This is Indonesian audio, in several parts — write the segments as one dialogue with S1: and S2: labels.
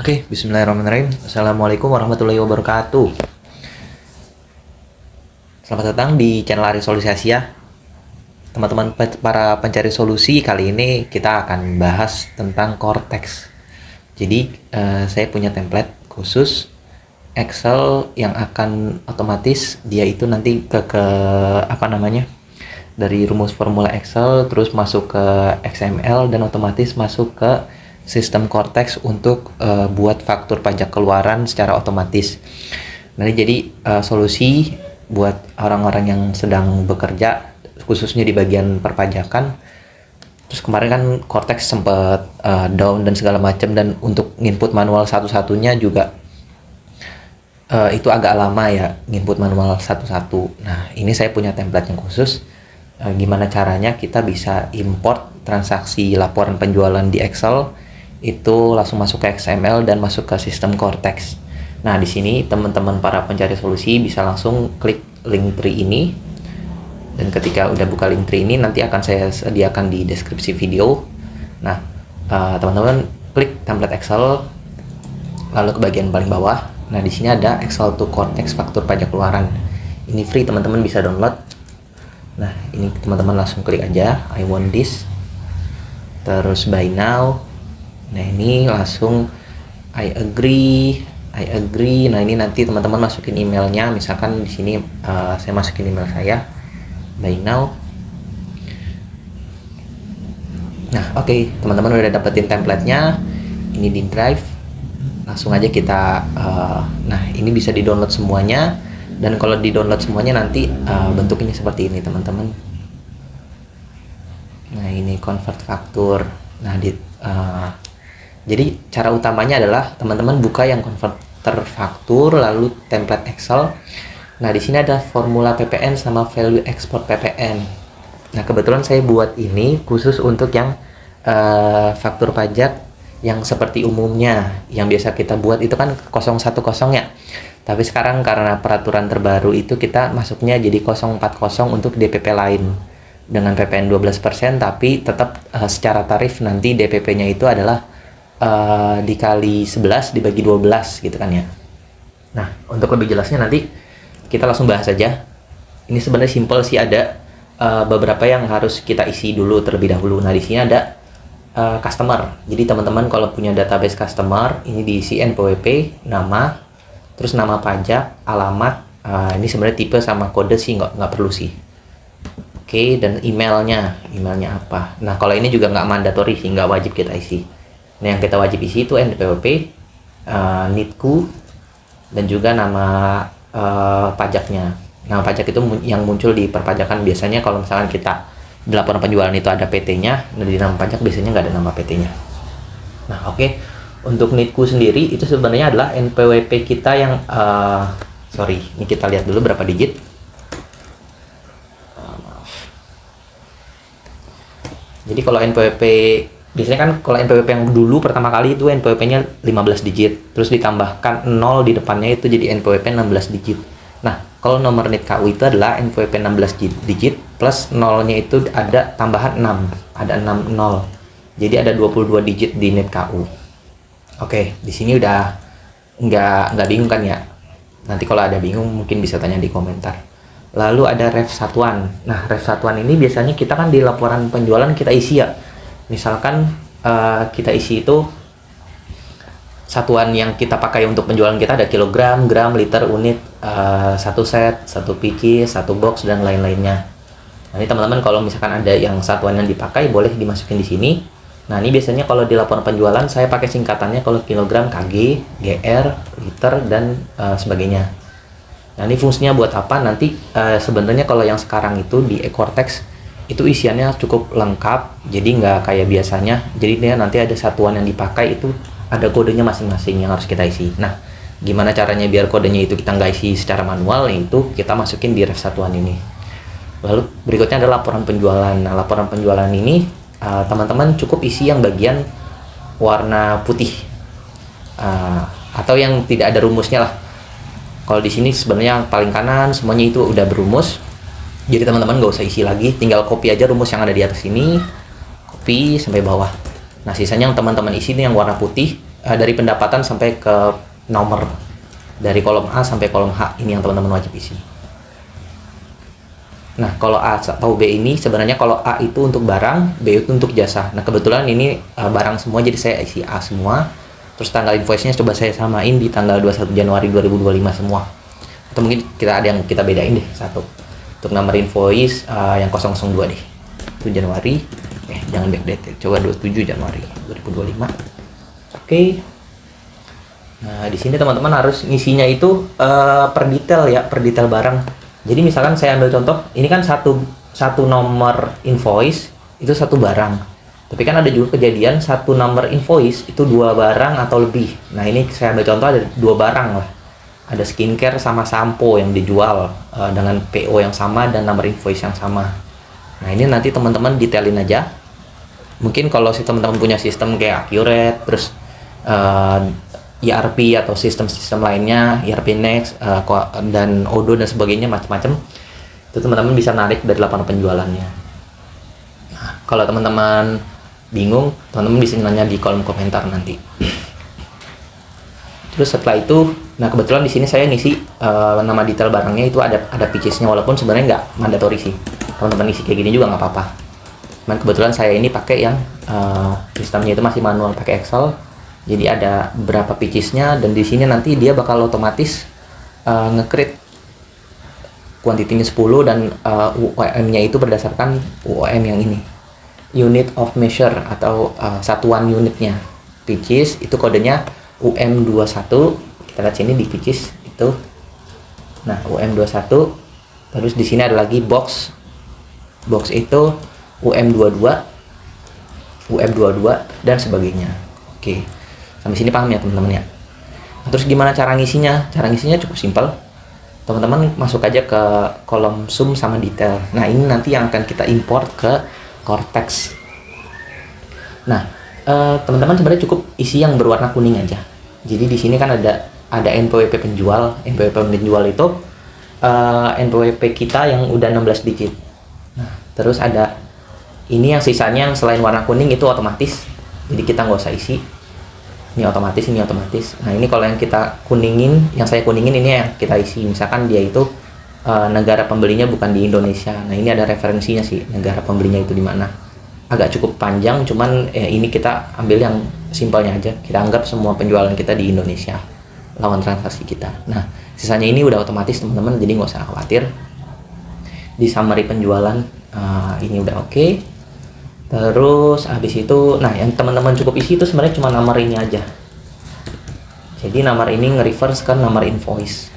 S1: Oke, bismillahirrahmanirrahim. Assalamualaikum warahmatullahi wabarakatuh. Selamat datang di channel Ari Solusi Asia. Teman-teman para pencari solusi, kali ini kita akan bahas tentang Cortex. Jadi, saya punya template khusus Excel yang akan otomatis dia itu nanti dari rumus formula Excel terus masuk ke XML dan otomatis masuk ke sistem Cortex untuk buat faktur pajak keluaran secara otomatis. Nah, jadi solusi buat orang-orang yang sedang bekerja khususnya di bagian perpajakan. Terus kemarin kan Cortex sempat down dan segala macam, dan untuk input manual satu-satunya juga itu agak lama ya, input manual satu-satu. Nah, ini saya punya template yang khusus. Gimana caranya kita bisa import transaksi laporan penjualan di Excel itu langsung masuk ke XML dan masuk ke sistem Cortex. Nah, di sini teman-teman para pencari solusi bisa langsung klik link tree ini, dan ketika udah buka link tree ini nanti akan saya sediakan di deskripsi video. Nah, teman-teman klik template Excel, lalu ke bagian paling bawah. Nah, di sini ada Excel to Cortex faktur pajak keluaran. Ini free, teman-teman bisa download. Nah, ini teman-teman langsung klik aja I want this, terus buy now. Nah, ini langsung I agree. Nah, ini nanti teman-teman masukin emailnya. Misalkan di sini saya masukin email saya, buy now. Nah, oke, teman-teman udah dapetin template-nya. Ini di Drive. Langsung aja kita nah, ini bisa di-download semuanya. Dan kalau di-download semuanya nanti bentuknya seperti ini, teman-teman. Nah, ini convert faktur. Nah, jadi cara utamanya adalah teman-teman buka yang converter faktur, lalu template Excel. Nah, di sini ada formula PPN sama value export PPN. Nah, kebetulan saya buat ini khusus untuk yang faktur pajak yang seperti umumnya yang biasa kita buat itu kan 010 ya. Tapi sekarang karena peraturan terbaru itu kita masuknya jadi 040 untuk DPP lain dengan PPN 12%, tapi tetap secara tarif nanti DPP-nya itu adalah dikali 11 dibagi 12 gitu kan ya. Nah, untuk lebih jelasnya nanti kita langsung bahas aja. Ini sebenarnya simple sih, ada beberapa yang harus kita isi dulu terlebih dahulu. Nah, di sini ada customer. Jadi teman-teman kalau punya database customer, ini diisi NPWP, nama, terus nama pajak, alamat. Ini sebenarnya tipe sama kode sih nggak perlu sih. Oke, dan emailnya apa. Nah, kalau ini juga nggak mandatory sih, nggak wajib kita isi. Nah, yang kita wajib isi itu NPWP, NITKU, dan juga nama pajaknya. Nama pajak itu yang muncul di perpajakan. Biasanya kalau misalkan kita di laporan penjualan itu ada PT-nya, nah di nama pajak biasanya nggak ada nama PT-nya. Nah, oke. Untuk NITKU sendiri itu sebenarnya adalah NPWP kita yang ini kita lihat dulu berapa digit. Jadi kalau NPWP biasanya kan kalau NPWP yang dulu pertama kali itu NPWP-nya 15 digit, terus ditambahkan 0 di depannya itu jadi NPWP 16 digit. Nah, kalau nomor NITKU itu adalah NPWP 16 digit plus 0-nya itu ada tambahan 6, ada 6 0. Jadi ada 22 digit di NITKU. Oke, di sini udah nggak bingung kan ya? Nanti kalau ada bingung mungkin bisa tanya di komentar. Lalu ada ref satuan. Nah, ref satuan ini biasanya kita kan di laporan penjualan kita isi ya. Misalkan kita isi itu satuan yang kita pakai untuk penjualan kita ada kilogram, gram, liter, unit, satu set, satu pieces, satu box, dan lain-lainnya. Nah, ini teman-teman kalau misalkan ada yang satuan yang dipakai boleh dimasukin di sini. Nah, ini biasanya kalau di laporan penjualan saya pakai singkatannya, kalau kilogram kg, gr, liter, dan sebagainya. Nah, ini fungsinya buat apa? Nanti sebenarnya kalau yang sekarang itu di Cortex itu isiannya cukup lengkap, jadi nggak kayak biasanya. Jadi dia nanti ada satuan yang dipakai itu ada kodenya masing-masing yang harus kita isi. Nah, gimana caranya biar kodenya itu kita nggak isi secara manual, yaitu kita masukin di ref satuan ini. Lalu berikutnya ada laporan penjualan. Nah, laporan penjualan ini teman-teman cukup isi yang bagian warna putih atau yang tidak ada rumusnya lah. Kalau di sini sebenarnya yang paling kanan semuanya itu udah berumus, jadi teman-teman nggak usah isi lagi, tinggal copy aja rumus yang ada di atas ini, copy sampai bawah. Nah, sisanya yang teman-teman isi ini yang warna putih, dari pendapatan sampai ke nomor, dari kolom A sampai kolom H, ini yang teman-teman wajib isi. Nah, kalau A atau B ini sebenarnya, kalau A itu untuk barang, B itu untuk jasa. Nah, kebetulan ini barang semua, jadi saya isi A semua. Terus tanggal invoice-nya coba saya samain di tanggal 21 Januari 2025 semua. Atau mungkin kita ada yang kita bedain deh satu. Untuk nomor invoice yang 002 deh. Itu Januari. Jangan backdate. Coba 27 Januari 2025. Oke. Nah, di sini teman-teman harus ngisinya itu per detail ya, per detail barang. Jadi misalkan saya ambil contoh, ini kan satu nomor invoice itu satu barang. Tapi kan ada juga kejadian satu nomor invoice itu dua barang atau lebih. Nah, ini saya ambil contoh ada dua barang lah. Ada skincare sama sampo yang dijual dengan PO yang sama dan nomor invoice yang sama. Nah, ini nanti teman-teman detailin aja. Mungkin kalau si teman-teman punya sistem kayak Accurate, terus ERP atau sistem-sistem lainnya, ERP Next dan Odoo dan sebagainya, macam-macam, itu teman-teman bisa narik dari laporan penjualannya. Nah, kalau teman-teman bingung, teman-teman bisa nanya di kolom komentar nanti. Terus setelah itu, nah kebetulan di sini saya ngisi nama detail barangnya itu ada pitches-nya, walaupun sebenarnya nggak mandatory sih. Teman-teman isi kayak gini juga nggak apa-apa. Cuman kebetulan saya ini pakai yang sistemnya itu masih manual, pakai Excel. Jadi ada berapa pitches-nya, dan di sini nanti dia bakal otomatis nge-create kuantitinya 10 dan UOM-nya itu berdasarkan UOM yang ini. Unit of measure atau satuan unitnya. Pitches itu kodenya UM21. Kita lihat sini di pitches itu. Nah, UM21. Terus di sini ada lagi box. Box itu UM22, UM22 dan sebagainya. Oke. Sampai sini paham ya teman-teman ya. Nah, terus gimana cara ngisinya? Cara ngisinya cukup simpel. Teman-teman masuk aja ke kolom sum sama detail. Nah, ini nanti yang akan kita import ke Cortex. Nah, teman-teman sebenarnya cukup isi yang berwarna kuning aja. Jadi di sini kan ada NPWP penjual. NPWP penjual itu NPWP kita yang udah 16 digit. Nah, terus ada ini yang sisanya yang selain warna kuning itu otomatis. Jadi kita nggak usah isi. Ini otomatis, ini otomatis. Nah, ini kalau yang kita kuningin, yang saya kuningin ini yang kita isi. Misalkan dia itu negara pembelinya bukan di Indonesia. Nah, ini ada referensinya sih, negara pembelinya itu di mana. Agak cukup panjang, cuman ini kita ambil yang simpelnya aja. Kita anggap semua penjualan kita di Indonesia, lawan transaksi kita. Nah, sisanya ini udah otomatis teman-teman, jadi nggak usah khawatir. Di summary penjualan ini udah oke. Terus habis itu, nah yang teman-teman cukup isi itu sebenarnya cuma nomor ini aja. Jadi nomor ini nge-reverse ke nomor invoice.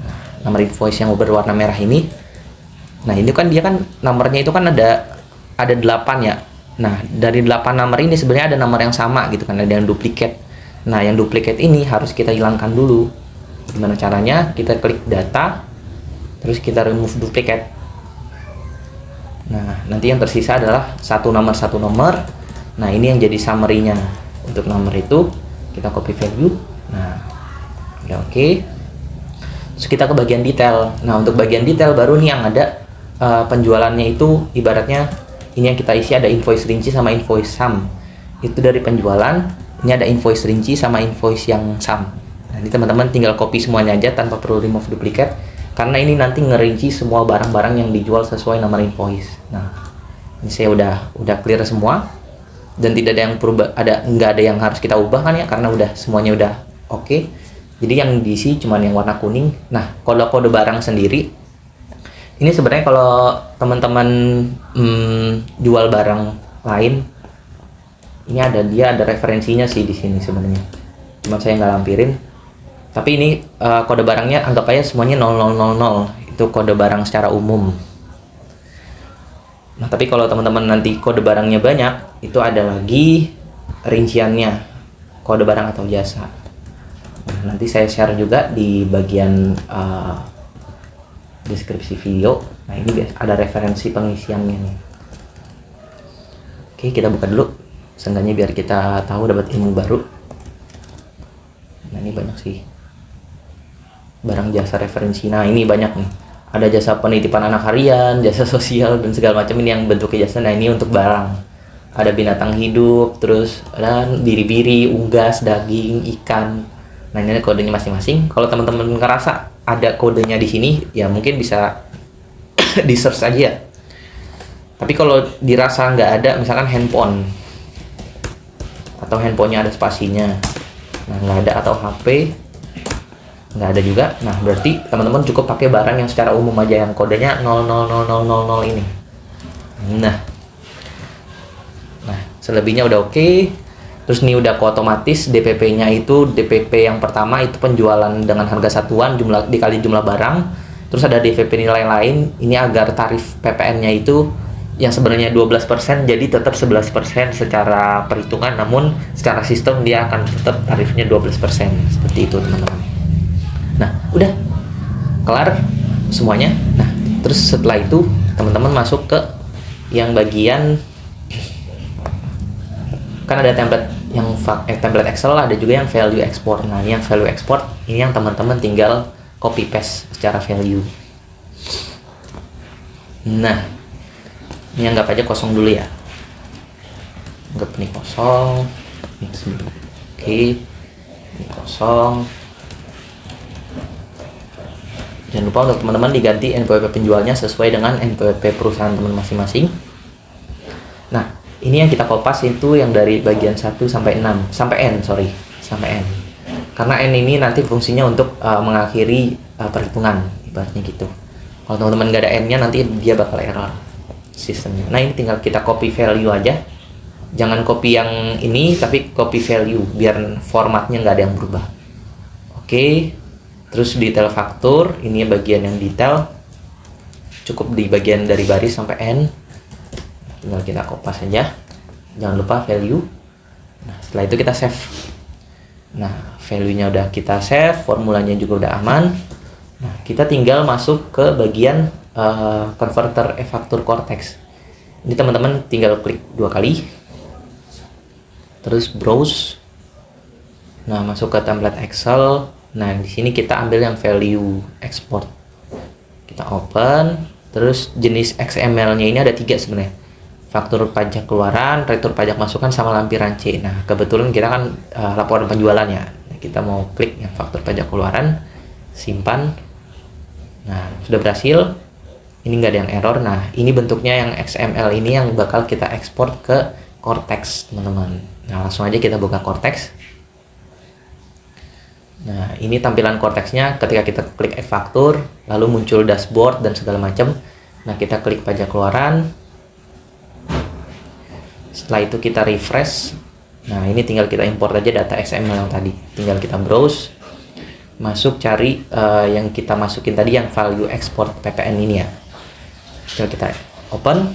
S1: Nah, nomor invoice yang berwarna merah ini. Nah, ini kan dia kan nomornya itu kan ada 8 ya. Nah, dari 8 nomor ini sebenarnya ada nomor yang sama gitu kan, ada yang duplikat. Nah, yang duplikat ini harus kita hilangkan dulu. Gimana caranya? Kita klik data, terus kita remove duplicate. Nah, nanti yang tersisa adalah satu nomor. Nah, ini yang jadi summary-nya. Untuk nomor itu kita copy value. Nah, udah oke. Terus kita ke bagian detail. Nah, untuk bagian detail baru nih yang ada penjualannya itu ibaratnya ini yang kita isi ada invoice rinci sama invoice sum. Itu dari penjualan. Ini ada invoice rinci sama invoice yang sum. Nah, ini teman-teman tinggal copy semuanya aja tanpa perlu remove duplicate. Karena ini nanti ngerinci semua barang-barang yang dijual sesuai nomor invoice. Nah, ini saya udah clear semua dan tidak ada yang nggak ada yang harus kita ubah kan ya, karena udah semuanya udah oke. Jadi yang diisi cuman yang warna kuning. Nah, kode-kode barang sendiri ini sebenarnya kalau teman-teman jual barang lain, ini ada referensinya sih di sini sebenarnya. Cuman saya nggak lampirin. Tapi ini kode barangnya anggap aja semuanya 0000. Itu kode barang secara umum. Nah, tapi kalau teman-teman nanti kode barangnya banyak, itu ada lagi rinciannya, kode barang atau jasa. Nah, nanti saya share juga di bagian deskripsi video. Nah, ini ada referensi pengisiannya nih. Oke, kita buka dulu. Seenggaknya biar kita tahu, dapat ilmu baru. Nah, ini banyak sih. Barang jasa referensi. Nah, ini banyak nih. Ada jasa penitipan anak harian, jasa sosial dan segala macam, ini yang bentuknya jasa. Nah, ini untuk barang. ada binatang hidup, terus ada biri-biri, unggas, daging, ikan. Nah, ini kodenya masing-masing. Kalau teman-teman ngerasa ada kodenya di sini, ya mungkin bisa di search aja ya. Tapi kalau dirasa nggak ada, misalkan handphone, atau handphonenya ada spasinya, nah nggak ada, atau HP nggak ada juga, nah berarti teman-teman cukup pakai barang yang secara umum aja, yang kodenya 000000 ini. Nah selebihnya udah oke. Terus ini udah otomatis DPP-nya itu, DPP yang pertama itu penjualan dengan harga satuan jumlah dikali jumlah barang. Terus ada DPP nilai lain, ini agar tarif PPN-nya itu yang sebenarnya 12% jadi tetap 11% secara perhitungan, namun secara sistem dia akan tetap tarifnya 12%. Seperti itu teman-teman. Nah udah kelar semuanya. Nah terus setelah itu teman-teman masuk ke yang bagian, kan ada template yang template Excel, ada juga yang value export. Nah ini yang value export, ini yang teman-teman tinggal copy paste secara value. Nah ini anggap aja kosong dulu ya, anggap ini kosong, oke, ini kosong. Jangan lupa untuk teman-teman diganti NPWP penjualnya sesuai dengan NPWP perusahaan teman masing-masing. Nah ini yang kita kopas itu yang dari bagian 1 sampai 6 sampai N, karena N ini nanti fungsinya untuk mengakhiri perhitungan, ibaratnya gitu. Kalau teman-teman nggak ada N-nya, nanti dia bakal error sistemnya. Nah ini tinggal kita copy value aja, jangan copy yang ini tapi copy value biar formatnya nggak ada yang berubah. Oke, terus detail faktur, ini bagian yang detail, cukup di bagian dari baris sampai N, tinggal kita kopas aja, jangan lupa value. Nah setelah itu kita save. Nah value-nya udah kita save, formulanya juga udah aman. Nah kita tinggal masuk ke bagian converter e-faktur Cortex. Ini teman-teman tinggal klik 2 kali, terus browse. Nah masuk ke template Excel. Nah di sini kita ambil yang value export, kita open. Terus jenis XML-nya ini ada 3 sebenarnya, faktur pajak keluaran, retur pajak masukan, sama lampiran C. Nah kebetulan kita kan laporan penjualan ya, kita mau klik yang faktur pajak keluaran, simpan. Nah sudah berhasil, ini nggak ada yang error. Nah ini bentuknya yang XML ini yang bakal kita ekspor ke Cortex teman-teman. Nah langsung aja kita buka Cortex. Nah ini tampilan Cortexnya ketika kita klik e-faktur, lalu muncul dashboard dan segala macam. Nah kita klik pajak keluaran. Setelah itu kita refresh. Nah ini tinggal kita import aja data XML yang tadi, tinggal kita browse, masuk cari yang kita masukin tadi, yang value export PPN ini ya. Tinggal kita open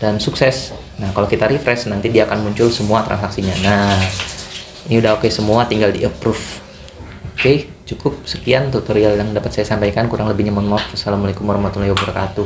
S1: dan sukses. Nah kalau kita refresh nanti dia akan muncul semua transaksinya. Nah ini udah oke semua, tinggal di approve. Oke, cukup sekian tutorial yang dapat saya sampaikan, kurang lebihnya mohon maaf. Assalamualaikum warahmatullahi wabarakatuh.